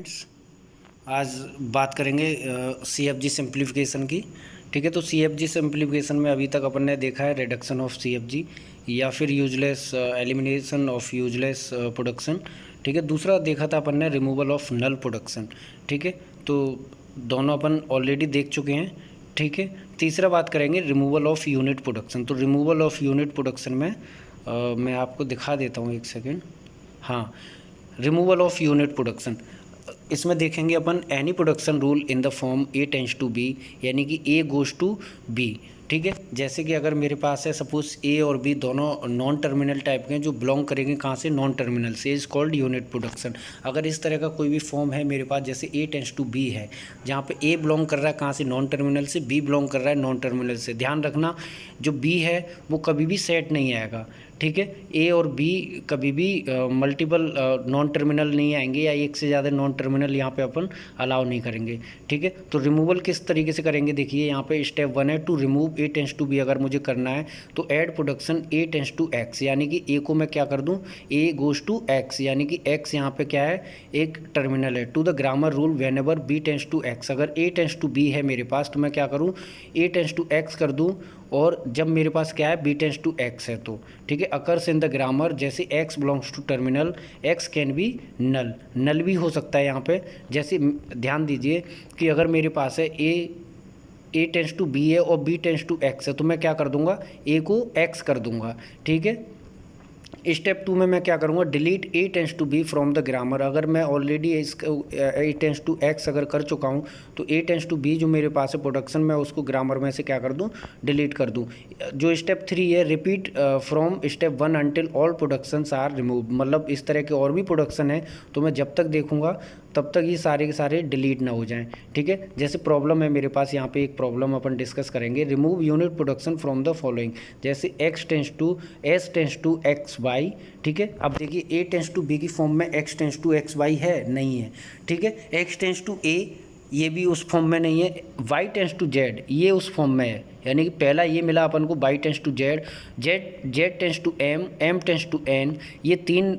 आज बात करेंगे CFG सिंप्लीफिकेशन की। ठीक है, तो CFG सिंप्लीफिकेशन में अभी तक अपन ने देखा है रिडक्शन ऑफ CFG या फिर useless elimination of useless production. ठीक है, दूसरा देखा था अपन ने रिमूवल ऑफ नल प्रोडक्शन। ठीक है, तो दोनों अपन ऑलरेडी देख चुके हैं। ठीक है, तीसरा बात करेंगे रिमूवल ऑफ यूनिट प्रोडक्शन। तो रिमूवल ऑफ यूनिट प्रोडक्शन में मैं आपको दिखा देता हूँ, एक सेकेंड। हाँ, रिमूवल ऑफ यूनिट प्रोडक्शन, इसमें देखेंगे अपन any production rule in the form A tends to B, यानी कि ए गोज टू बी। ठीक है, जैसे कि अगर मेरे पास है सपोज ए और बी दोनों नॉन टर्मिनल टाइप के हैं जो बिलोंग करेंगे कहाँ से, नॉन टर्मिनल से, इज कॉल्ड यूनिट प्रोडक्शन। अगर इस तरह का कोई भी फॉर्म है मेरे पास, जैसे ए टेंस टू बी है, जहाँ पे ए बिलोंग कर रहा है कहाँ से, नॉन टर्मिनल से, बी बिलोंग कर रहा है नॉन टर्मिनल से। ध्यान रखना, जो बी है वो कभी भी सेट नहीं आएगा। ठीक है, ए और बी कभी भी मल्टीपल नॉन टर्मिनल नहीं आएंगे, या एक से ज़्यादा नॉन टर्मिनल यहाँ पे अपन अलाउ नहीं करेंगे। ठीक है, तो रिमूवल किस तरीके से करेंगे, देखिए यहाँ पे स्टेप 1 है to remove A tends to B. अगर मुझे करना है तो add production A tends to X, यानी कि ए को मैं क्या कर दूँ, ए गोज टू एक्स, यानी कि एक्स यहाँ पे क्या है, एक टर्मिनल है। To the grammar rule whenever B tends to X, अगर ए टेंस टू बी है मेरे पास तो मैं क्या करूँ, ए टेंस टू एक्स कर दूँ। और जब मेरे पास क्या है, बी टेंस टू एक्स है तो ठीक है, अकर्स इन द ग्रामर, जैसे X belongs to terminal, X can be null, null भी हो सकता है यहाँ पे। जैसे ध्यान दीजिए कि अगर मेरे पास है ए टेंस टू बी है और बी टेंस टू एक्स है, तो मैं क्या कर दूंगा, ए को एक्स कर दूंगा। ठीक है, स्टेप 2 में मैं क्या करूँगा, delete A tends to B from the grammar. अगर मैं already A tends to X अगर कर चुका हूँ तो ए टेंस टू बी जो मेरे पास है प्रोडक्शन में, उसको ग्रामर में से क्या कर दूँ, डिलीट कर दूँ। जो स्टेप 3 है, repeat from step 1 until all productions are remove, मतलब इस तरह के और भी प्रोडक्शन है तो मैं जब तक देखूँगा तब तक ये सारे के सारे डिलीट ना हो जाएं। ठीक है, जैसे प्रॉब्लम है मेरे पास, यहाँ पे एक प्रॉब्लम अपन डिस्कस करेंगे, remove unit production from the following, जैसे X tends to S tends to X Y. ठीक है, अब देखिए ए टेंस टू बी की फॉर्म में X tends to X Y है, नहीं है। ठीक है, एक्स टेंस टू ए, ये भी उस फॉर्म में नहीं है। वाई टेंस टू जेड, ये उस फॉर्म में है, यानी कि पहला ये मिला अपन को Y tends to Z, Z tends to M, M tends to N, ये 3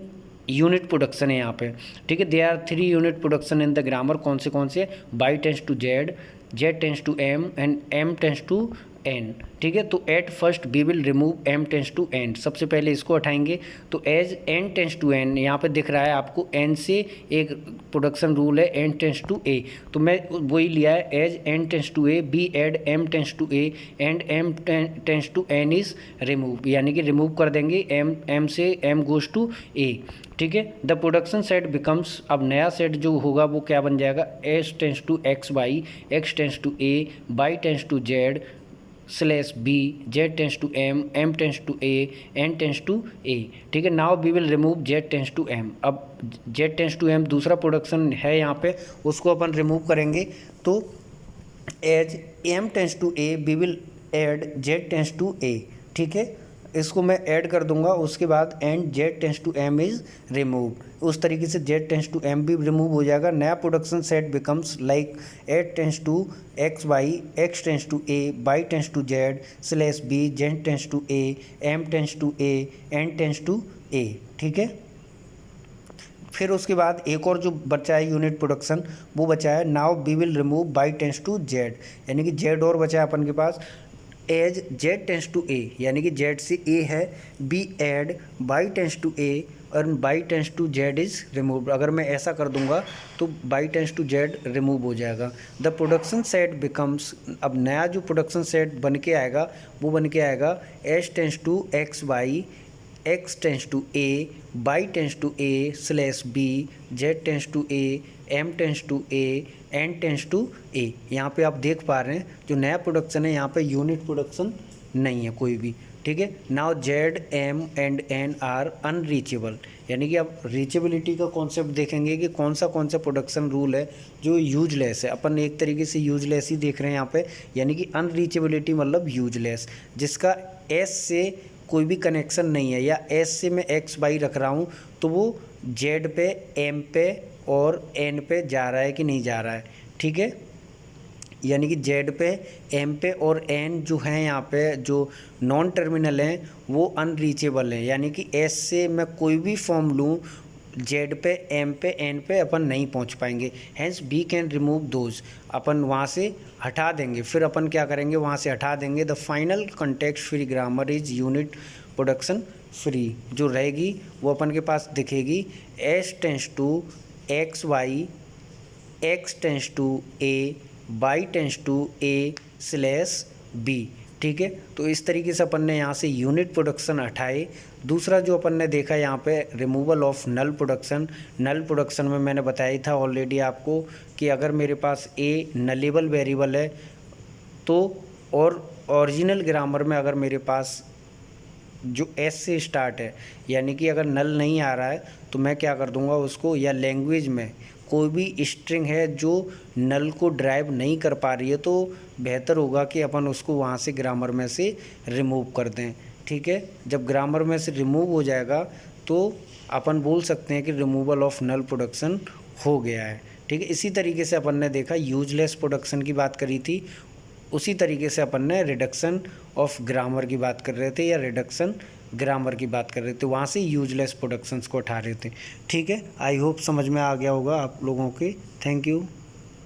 यूनिट प्रोडक्शन है यहाँ पे। ठीक है, they are 3 unit production in the grammar, कौन से, Y tends to Z, Z tends to M and M tends to N. ठीक है, तो at first we will remove M tends to N, सबसे पहले इसको हटाएंगे। तो as N tends to N, यहाँ पे दिख रहा है आपको एन से एक प्रोडक्शन रूल है एन टेंस टू ए, तो मैं वही लिया है, as N tends to A B add M tends to A and M tends to N is remove, यानी कि रिमूव कर देंगे, एम से एम गोज टू ए। ठीक है, द प्रोडक्शन सेट बिकम्स, अब नया सेट जो होगा वो क्या बन जाएगा, S tends to X Y, X tends to A, Y tends to Z slash B, Z tends to M, M tends to A, N tends to A. ठीक है, now we will remove Z tends to M. अब Z tends to M दूसरा production है यहाँ पे, उसको अपन remove करेंगे। तो as M tends to A we will add Z tends to A. ठीक है, इसको मैं ऐड कर दूंगा, उसके बाद and Z tends to M is remove, उस तरीके से जेड टेंस टू एम भी रिमूव हो जाएगा। नया production set becomes like add tends to X Y, X tends to A, Y tends to Z slash B, Z tends to A, M tends to A, N tends to A. ठीक है, फिर उसके बाद एक और जो बचा है यूनिट प्रोडक्शन, वो बचा है now we will remove Y tends to Z, यानी कि जेड और बचा है अपन के पास, as Z tends to A, यानी कि जेड से ए है, we add Y tends to A और Y tends to Z is remove. अगर मैं ऐसा कर दूंगा तो Y tends to Z remove हो जाएगा। द प्रोडक्शन सेट बिकम्स, अब नया जो प्रोडक्शन सेट बन के आएगा वो बन के आएगा S tends to X Y, X tends to A, Y tends to A slash B, Z tends to A, M tends to A, N tends to A. यहाँ पे आप देख पा रहे हैं जो नया प्रोडक्शन है यहाँ पे यूनिट प्रोडक्शन नहीं है कोई भी। ठीक है, now Z M and N are unreachable, यानी कि अब रीचेबिलिटी का कॉन्सेप्ट देखेंगे कि कौन सा प्रोडक्शन रूल है जो यूजलेस है। अपन एक तरीके से यूजलेस ही देख रहे हैं यहाँ पे, यानी कि अनरीचेबिलिटी मतलब यूजलेस, जिसका एस से कोई भी कनेक्शन नहीं है, या एस से मैं एक्स वाई रख रहा हूँ तो वो जेड पे, एम पे और एन पे जा रहा है कि नहीं जा रहा है। ठीक है, यानी कि जेड पे, एम पे और एन जो हैं यहाँ पे जो नॉन टर्मिनल हैं वो अनरीचेबल हैं, यानी कि एस से मैं कोई भी फॉर्म लूँ जेड पे, एम पे, एन पे अपन नहीं पहुंच पाएंगे। Hence we can remove those, अपन वहाँ से हटा देंगे। फिर अपन क्या करेंगे, वहाँ से हटा देंगे। The final context free grammar is unit production free, जो रहेगी वो अपन के पास दिखेगी S tends to X Y, X tends to A, Y tends to A slash B. ठीक है, तो इस तरीके से अपन ने यहाँ से यूनिट प्रोडक्शन हटाए। दूसरा जो अपन ने देखा यहाँ पे removal of null production. Null production में मैंने बताया था ऑलरेडी आपको कि अगर मेरे पास ए नलेबल वेरिएबल है तो, और ओरिजिनल ग्रामर में अगर मेरे पास जो एस से स्टार्ट है, यानी कि अगर नल नहीं आ रहा है तो मैं क्या कर दूंगा उसको, या लैंग्वेज में कोई भी स्ट्रिंग है जो नल को ड्राइव नहीं कर पा रही है, तो बेहतर होगा कि अपन उसको वहाँ से ग्रामर में से रिमूव कर दें। ठीक है, जब ग्रामर में से रिमूव हो जाएगा तो अपन बोल सकते हैं कि रिमूवल ऑफ नल प्रोडक्शन हो गया है। ठीक है, इसी तरीके से अपन ने देखा यूजलेस प्रोडक्शन की बात करी थी, उसी तरीके से अपन ने रिडक्शन ऑफ ग्रामर की बात कर रहे थे, या रिडक्शन ग्रामर की बात कर रहे थे, वहाँ से यूजलेस प्रोडक्शंस को उठा रहे थे। ठीक है, आई होप समझ में आ गया होगा आप लोगों के। Thank you.